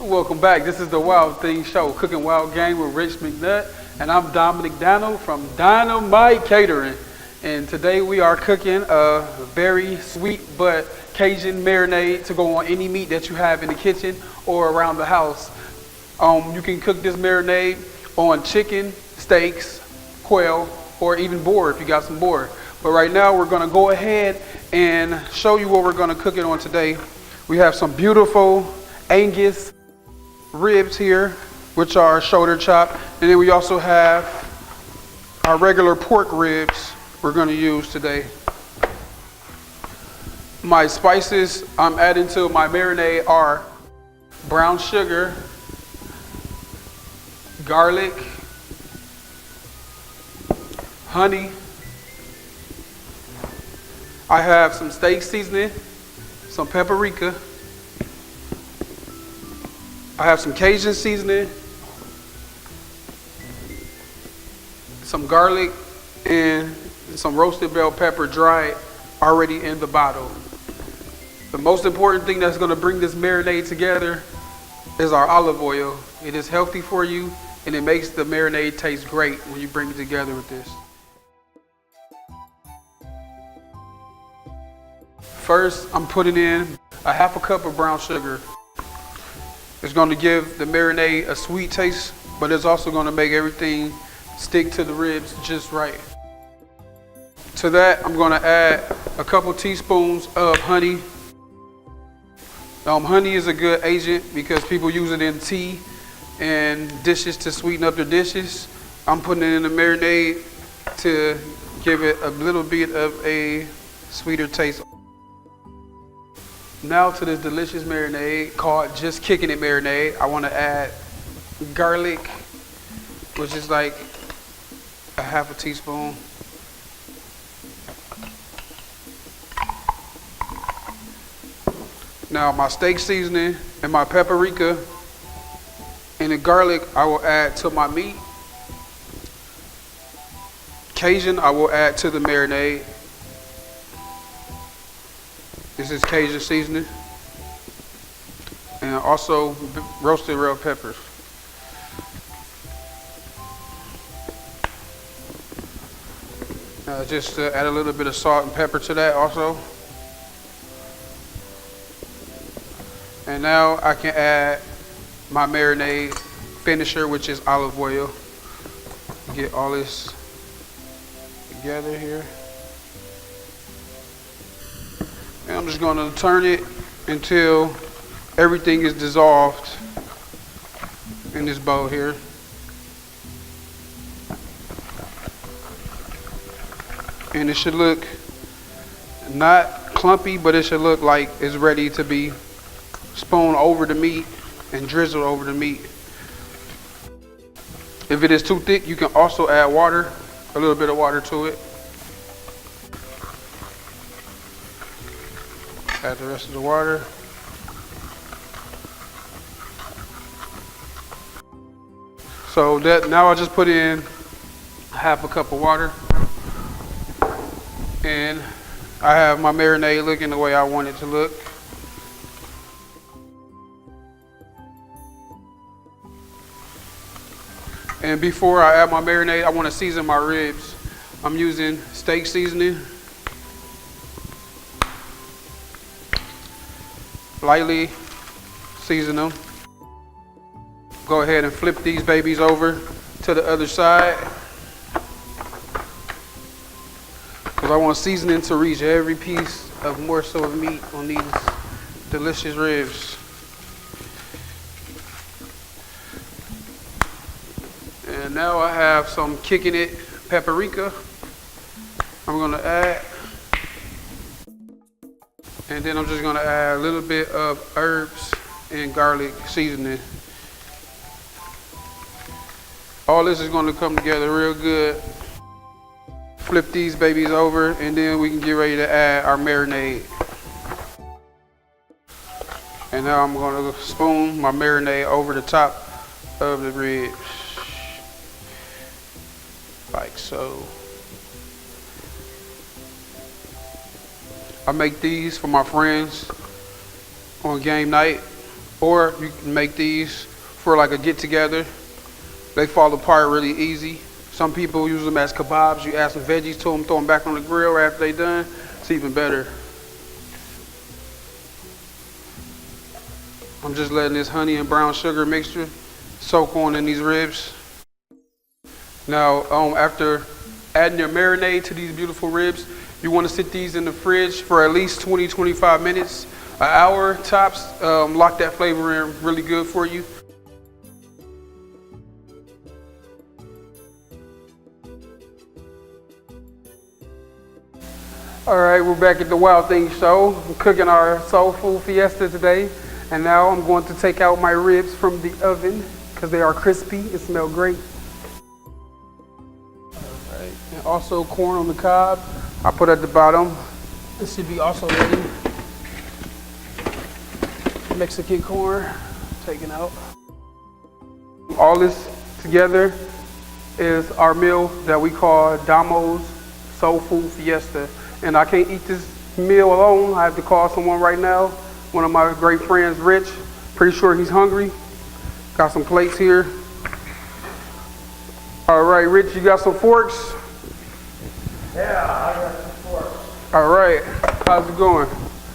Welcome back. This is the Wild Things Show, Cooking Wild Game with Rich McNutt, and I'm Dominic Daniel from Dynamite Catering. And today we are cooking a very sweet but Cajun marinade to go on any meat that you have in the kitchen or around the house. You can cook this marinade on chicken, steaks, quail, or even boar if you got some boar. But right now we're gonna go ahead and show you what we're gonna cook it on today. We have some beautiful Angus ribs here, which are shoulder chop, and then we also have our regular pork ribs we're going to use today. My spices I'm adding to my marinade are brown sugar, garlic, honey. I have some steak seasoning, some paprika. I have some Cajun seasoning, some garlic, and some roasted bell pepper dried already in the bottle. The most important thing that's going to bring this marinade together is our olive oil. It is healthy for you and it makes the marinade taste great when you bring it together with this. First, I'm putting in a half a cup of brown sugar. It's going to give the marinade a sweet taste, but it's also going to make everything stick to the ribs just right. To that, I'm going to add a couple teaspoons of honey. Honey is a good agent because people use it in tea and dishes to sweeten up their dishes. I'm putting it in the marinade to give it a little bit of a sweeter taste. Now to this delicious marinade called Just Kicking It Marinade, I want to add garlic, which is like a half a teaspoon. Now my steak seasoning and my paprika and the garlic I will add to my meat. Cajun I will add to the marinade. This is Cajun seasoning, and also roasted bell peppers. Just add a little bit of salt and pepper to that also. And now I can add my marinade finisher, which is olive oil. Get all this together here. And I'm just going to turn it until everything is dissolved in this bowl here. And it should look not clumpy, but it should look like it's ready to be spooned over the meat and drizzled over the meat. If it is too thick, you can also add water, a little bit of water to it. Add the rest of the water. So that now I just put in half a cup of water, and I have my marinade looking the way I want it to look. And before I add my marinade, I want to season my ribs. I'm using steak seasoning. Lightly season them. Go ahead and flip these babies over to the other side, because I want seasoning to reach every piece of morsel of meat on these delicious ribs. And now I have some Kicking It paprika I'm going to add. And then I'm just going to add a little bit of herbs and garlic seasoning. All this is going to come together real good. Flip these babies over, and then we can get ready to add our marinade. And now I'm going to spoon my marinade over the top of the ribs. Like so. I make these for my friends on game night Or you can make these for like a get together. They fall apart really easy. Some people use them as kebabs. You add some veggies to them, throw them back on the grill after they're done. It's even better. I'm just letting this honey and brown sugar mixture soak on in these ribs. Now, after adding your marinade to these beautiful ribs, you want to sit these in the fridge for at least 20-25 minutes, an hour tops. Lock that flavor in really good for you. All right, we're back at the Wild Things Show. I'm cooking our soul food fiesta today. And now I'm going to take out my ribs from the oven because they are crispy. It smells great. All right, and also corn on the cob. I put at the bottom. This should be also ready. Mexican corn, taken out. All this together is our meal that we call Domos Soul Food Fiesta. And I can't eat this meal alone. I have to call someone right now. One of my great friends, Rich. Pretty sure he's hungry. Got some plates here. All right, Rich, you got some forks? Yeah, I got some forks. All right, how's it going?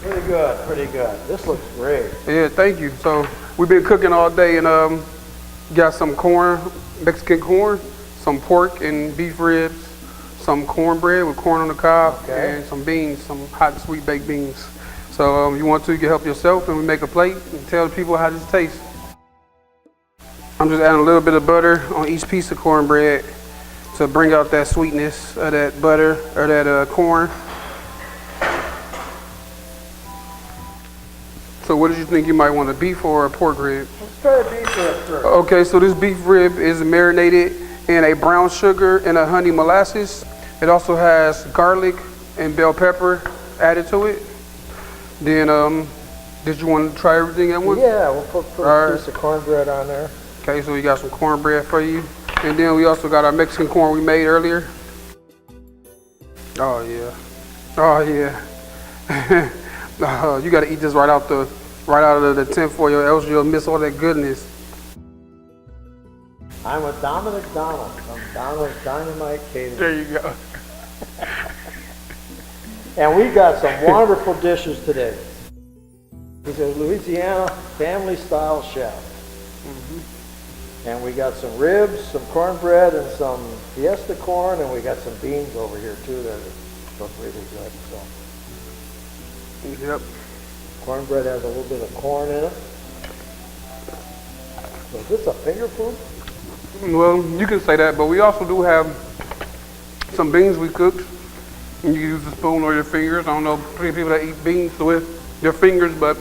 Pretty good, pretty good. This looks great. Yeah, thank you. So we've been cooking all day and got some corn, Mexican corn, some pork and beef ribs, some cornbread with corn on the cob, and some beans, some hot sweet baked beans. So you want to, you can help yourself and we make a plate and tell the people how this tastes. I'm just adding a little bit of butter on each piece of cornbread to bring out that sweetness of that butter or that corn. So what did you think you might want, a beef or a pork rib? Let's try a beef rib first. Okay, so this beef rib is marinated in a brown sugar and a honey molasses. It also has garlic and bell pepper added to it. Then, did you want to try everything at once? Yeah, we'll put a piece of cornbread on there. Okay, so we got some cornbread for you. And then we also got our Mexican corn we made earlier. Oh yeah. Oh yeah. You gotta eat this right out of the tinfoil, else you'll miss all that goodness. I'm with Dominic Donald from Donald's Dynamite Catering. There you go. And we got some wonderful dishes today. He's a Louisiana family style chef. And we got some ribs, some cornbread, and some fiesta corn, and we got some beans over here too that look really good. So. Yep. Cornbread has a little bit of corn in it. So is this a finger food? Well, you can say that, but we also do have some beans we cooked. And you can use a spoon or your fingers. I don't know pretty people that eat beans with their fingers, but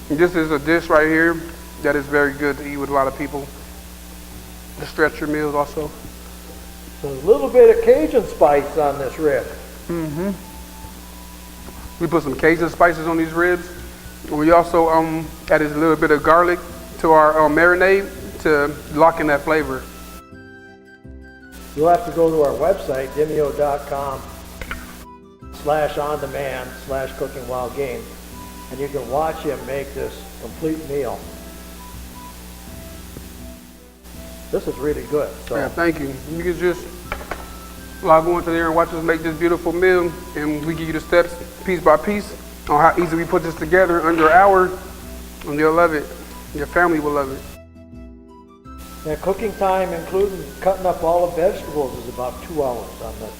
this is a dish right here that is very good to eat with a lot of people. To stretch your meals also. So a little bit of Cajun spice on this rib. We put some Cajun spices on these ribs. We also added a little bit of garlic to our marinade to lock in that flavor. You'll have to go to our website, vimeo.com/on-demand/cookingwildgame, and you can watch him make this complete meal. This is really good. So. Yeah, thank you. You can just log on to there and watch us make this beautiful meal, and we give you the steps piece by piece on how easy we put this together under an hour, and you'll love it. Your family will love it. Now, cooking time, including cutting up all the vegetables, is about 2 hours on this.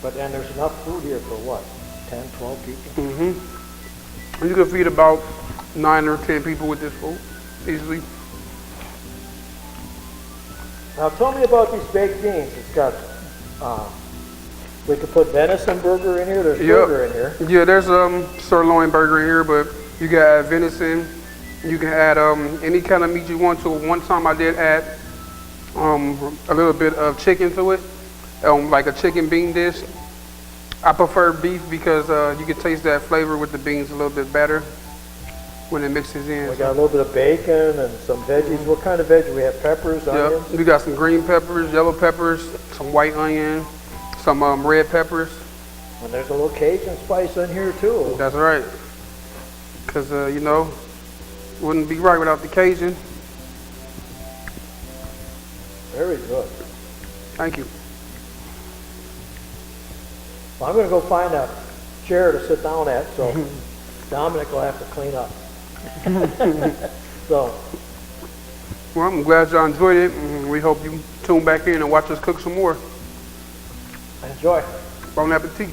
But then there's enough food here for what, 10, 12 people? And you can feed about 9 or 10 people with this food, easily. Now tell me about these baked beans. It's got, we could put venison burger in here. There's burger in here. Yeah, there's sirloin burger in here, but you can add venison. You can add any kind of meat you want to it. One time I did add a little bit of chicken to it, like a chicken bean dish. I prefer beef because you can taste that flavor with the beans a little bit better when it mixes in. We got a little bit of bacon and some veggies. What kind of veggies? We have peppers, onions? We got some green peppers, yellow peppers, some white onion, some red peppers. And there's a little Cajun spice in here too. That's right. Because, you know, Wouldn't be right without the Cajun. Very good. Thank you. Well, I'm going to go find a chair to sit down at, so Dominic will have to clean up. So, Well, I'm glad y'all enjoyed it, and we hope you tune back in and watch us cook some more. enjoy. Bon appetit.